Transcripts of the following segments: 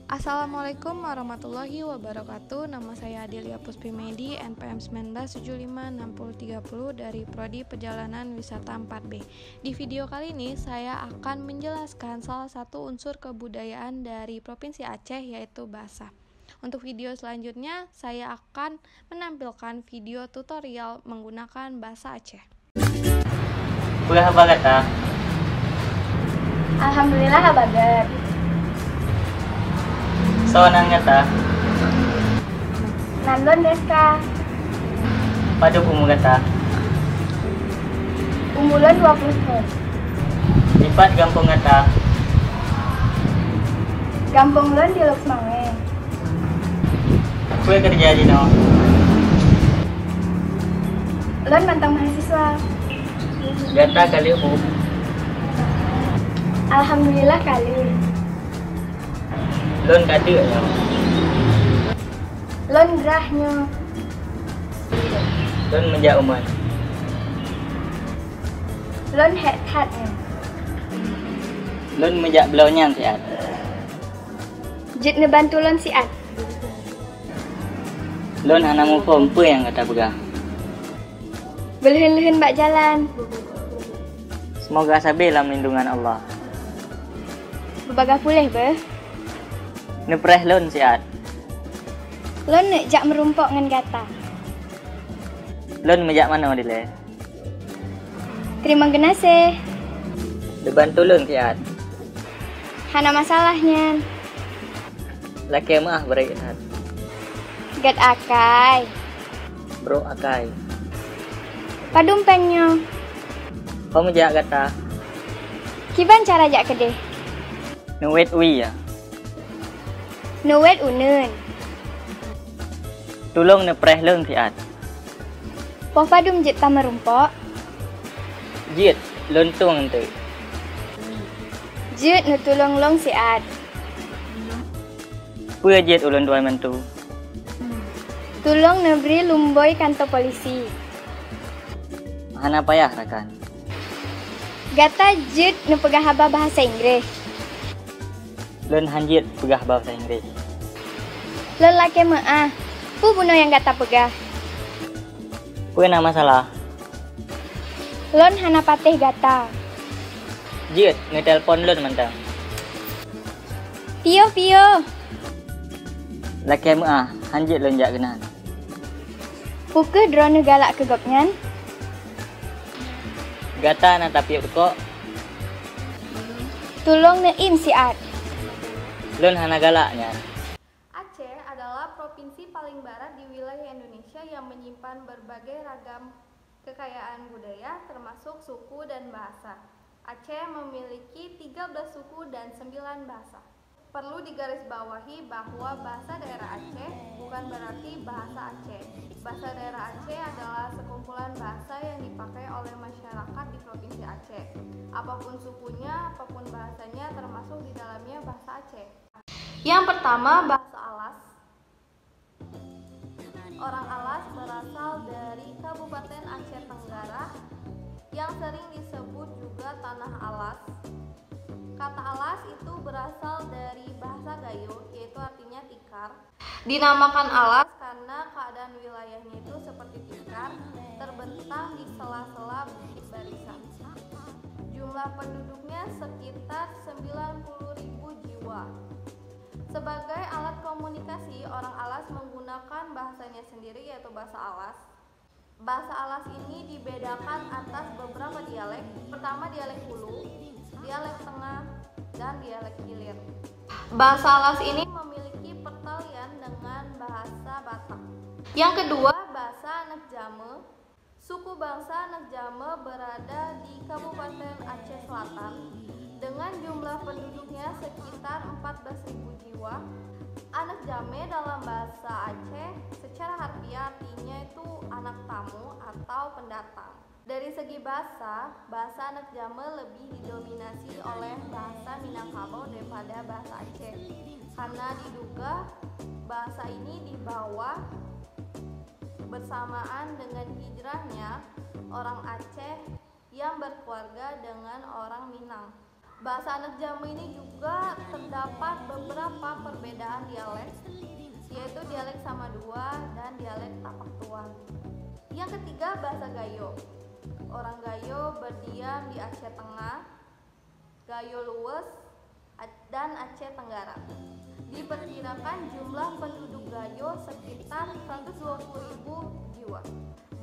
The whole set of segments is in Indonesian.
Assalamualaikum warahmatullahi wabarakatuh. Nama saya Adelia Puspimedi, NPM 19756030 dari Prodi Perjalanan Wisata 4B. Di video kali ini saya akan menjelaskan salah satu unsur kebudayaan dari Provinsi Aceh, yaitu bahasa. Untuk video selanjutnya, saya akan menampilkan video tutorial menggunakan bahasa Aceh. Kuliah apa kata? Alhamdulillah habagat. Soanan kata? Nandon deska. Padu umum kata? Umulon 20 tahun. Lipat gampung kata? Gampung lon di Luxmange. Kue kerja di no? Lon mantang mahasiswa. Gata kali umum. Alhamdulillah kali. Lon kadu ya? Lon gerahnya. Lon menjak uman. Lon het-hatnya. Lon menjak belaunya siat. Jit ngebantu lon siat. Lon hanamu pompe yang kata begah. Belehen-lehen bak jalan. Semoga sabi dalam lindungan Allah. Berbagah pulih be. Nepreh lon siat. Lon nek jak merumpok ngan gata. Lon menjak mana dile? Terima genase. Dibantu lon siat. Hana masalahnya. Laki mah berehat. Gat akai. Bro akai. Padumpennya. Kau menjak kata? Kiban cara jak kedeh. Nuwet ui ya. Nuwet unen. Tulung nepreh lon siat. Poh padum jit ta merumpok. Jit lon tung ente. Jit nu tulung long siat. Kue jit ulun dua mentu. Tulung nebri lumboy kantor polisi. Hana payah rakan. Gata jit nu pegah haba bahasa Inggris. Lon hanjit pegah bahasa Inggris. Lon laki meah. Pu buno yang gata pegah. Kue nama salah. Lon hana patih gata. Jit ngetelpon lon mentang. Pio pio. Laki mah hanjit lon jak genan. Puke drone galak ke gopnyan. Gata na tapi kok. Tulung neim siat. Lon hana galaknya. Aceh adalah provinsi paling barat di wilayah Indonesia yang menyimpan berbagai ragam kekayaan budaya termasuk suku dan bahasa. Aceh memiliki 13 suku dan 9 bahasa. Perlu digarisbawahi bahwa bahasa daerah Aceh bukan berarti bahasa Aceh. Bahasa daerah Aceh adalah sekumpulan bahasa yang dipakai oleh masyarakat di Provinsi Aceh. Apapun sukunya, apapun bahasanya termasuk di dalamnya bahasa Aceh. Yang pertama, bahasa Alas. Orang Alas berasal dari Kabupaten Aceh Tenggara yang sering disebut juga Tanah Alas. Kata alas itu berasal dari bahasa Gayo, yaitu artinya tikar. Dinamakan alas karena keadaan wilayahnya itu seperti tikar, terbentang di sela-sela bukit barisan. Jumlah penduduknya sekitar 90.000 jiwa. Sebagai alat komunikasi, orang Alas menggunakan bahasanya sendiri, yaitu bahasa Alas. Bahasa Alas ini dibedakan atas beberapa dialek. Pertama, dialek Hulu, dialek Tengah, dan dialek Hilir. Bahasa Alas ini memiliki pertalian dengan bahasa Batak. Yang kedua, bahasa Anak Jame. Suku bangsa Anak Jame berada di Kabupaten Aceh Selatan dengan jumlah penduduknya sekitar 14.000 jiwa. Anak Jame dalam bahasa Aceh secara harfiah artinya itu anak tamu atau pendatang. Dari segi bahasa Anak Jame lebih didominasi oleh bahasa Minangkabau daripada bahasa Aceh. Karena diduga bahasa ini dibawa bersamaan dengan hijrahnya orang Aceh yang berkeluarga dengan orang Minang. Bahasa Anak Jame ini juga terdapat beberapa perbedaan dialek, yaitu dialek Samadua dan dialek Tapak Tuan. Yang ketiga, bahasa Gayo. Orang Gayo berdiam di Aceh Tengah, Gayo Luwes, dan Aceh Tenggara. Diperkirakan jumlah penduduk Gayo sekitar 120.000 jiwa.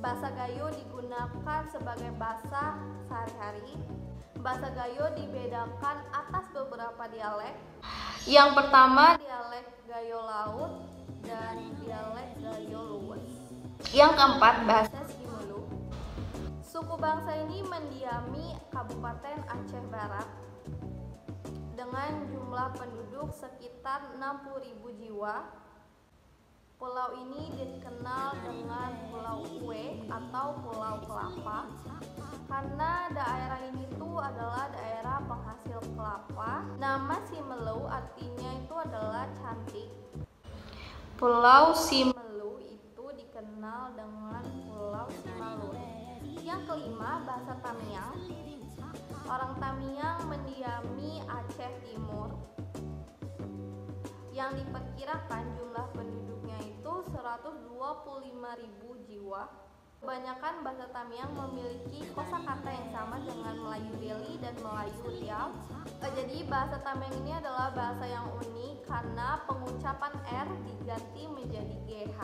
Bahasa Gayo digunakan sebagai bahasa sehari-hari. Bahasa Gayo dibedakan atas beberapa dialek. Yang pertama, dialek Gayo Laut dan dialek Gayo Luwes. Yang keempat, bahasa Simelu. Suku bangsa ini mendiami Kabupaten Aceh Barat dengan jumlah penduduk sekitar 60.000 jiwa. Pulau ini dikenal dengan Pulau Uwe atau Pulau Kelapa karena daerah ini tuh adalah daerah penghasil kelapa. Nama Simelu artinya itu adalah cantik. Pulau Simelu itu dikenal dengan Pulau Simalun. Yang kelima, bahasa Tamiang. Orang Tamiang mendiami Aceh Timur yang diperkirakan jumlah penduduknya itu 125.000 jiwa. Kebanyakan bahasa Tamiang memiliki kosakata yang sama dengan Melayu Deli dan Melayu Riau. Jadi bahasa Tamiang ini adalah bahasa yang unik karena pengucapan R diganti menjadi GH,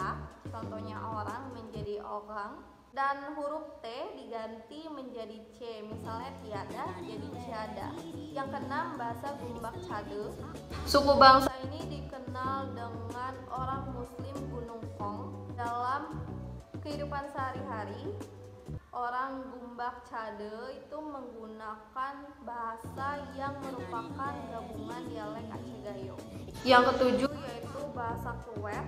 contohnya orang menjadi orang, dan huruf T diganti menjadi C, misalnya tiada jadi ciada. Yang keenam, bahasa Gumbak Cade. Suku bangsa ini dikenal dengan orang Muslim Gunung Kong. Dalam kehidupan sehari-hari, orang Gumbak Cade itu menggunakan bahasa yang merupakan gabungan dialek Aceh Gayo. Yang ketujuh yaitu bahasa Kluwer.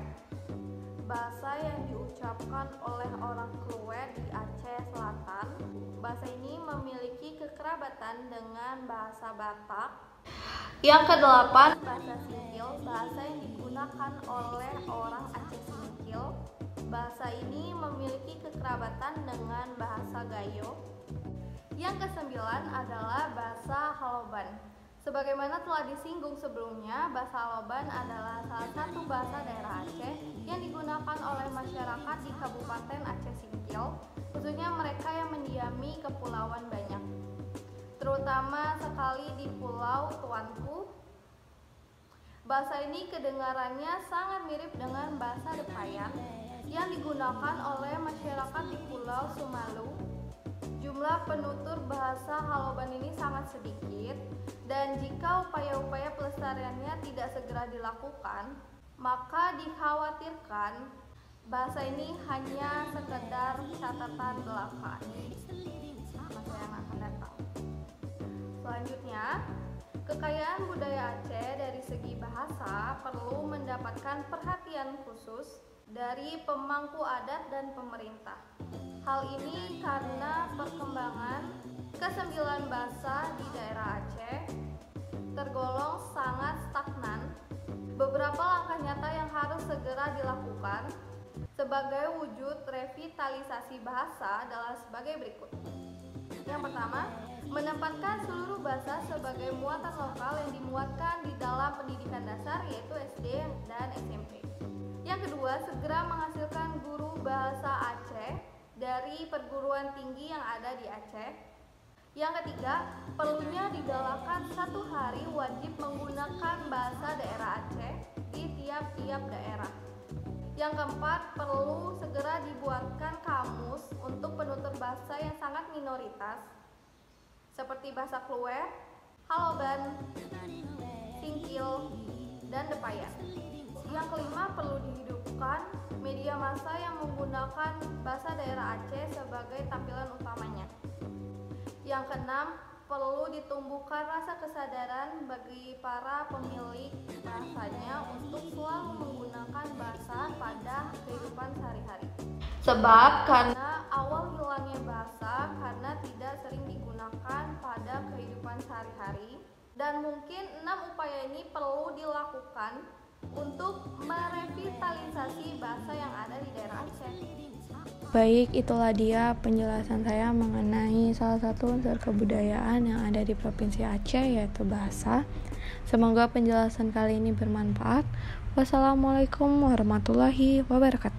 Bahasa yang diucapkan oleh orang Kluwer di Aceh Selatan. Bahasa ini memiliki kekerabatan dengan bahasa Batak. Yang kedelapan, bahasa Singkil. Bahasa yang digunakan oleh orang Aceh Singkil. Bahasa ini memiliki kekerabatan dengan bahasa Gayo. Yang kesembilan adalah bahasa Haloban. Sebagaimana telah disinggung sebelumnya, bahasa Haloban adalah salah satu bahasa daerah Aceh yang digunakan oleh masyarakat di Kabupaten Aceh Singkil, khususnya mereka yang mendiami kepulauan banyak, terutama sekali di Pulau Tuanku. Bahasa ini kedengarannya sangat mirip dengan bahasa Depayan yang digunakan oleh masyarakat di Pulau Sumalu. Jumlah penutur bahasa Haloban ini sangat sedikit, dan jika upaya-upaya pelestariannya tidak segera dilakukan, maka dikhawatirkan bahasa ini hanya sekedar catatan belaka di masa yang akan datang. Selanjutnya, kekayaan budaya Aceh dari segi bahasa perlu mendapatkan perhatian khusus dari pemangku adat dan pemerintah. Hal ini karena perkembangan ke-9 bahasa di daerah Aceh tergolong sangat stagnan. Beberapa langkah nyata yang harus segera dilakukan sebagai wujud revitalisasi bahasa adalah sebagai berikut. Yang pertama, menempatkan seluruh bahasa sebagai muatan lokal yang dimuatkan di dalam pendidikan dasar, yaitu SD dan SMP. Yang kedua, segera menghasilkan guru bahasa Aceh dari perguruan tinggi yang ada di Aceh. Yang ketiga, perlunya digalakan 1 hari wajib menggunakan bahasa daerah Aceh di tiap-tiap daerah. Yang keempat, perlu segera dibuatkan kamus untuk penutur bahasa yang sangat minoritas seperti bahasa Kluwer, Haloban, Singkil, dan Depayan. Yang kelima, perlu dihidupkan media massa yang menggunakan bahasa daerah Aceh sebagai tampilan utamanya. Yang keenam, perlu ditumbuhkan rasa kesadaran bagi para pemilik bahasanya untuk selalu menggunakan bahasa pada kehidupan sehari-hari. Sebab karena awal hilangnya bahasa karena tidak sering digunakan pada kehidupan sehari-hari, dan mungkin 6 upaya ini perlu dilakukan untuk merevitalisasi bahasa yang ada di daerah Aceh. Baik, itulah dia penjelasan saya mengenai salah satu unsur kebudayaan yang ada di Provinsi Aceh, yaitu bahasa. Semoga penjelasan kali ini bermanfaat. Wassalamualaikum warahmatullahi wabarakatuh.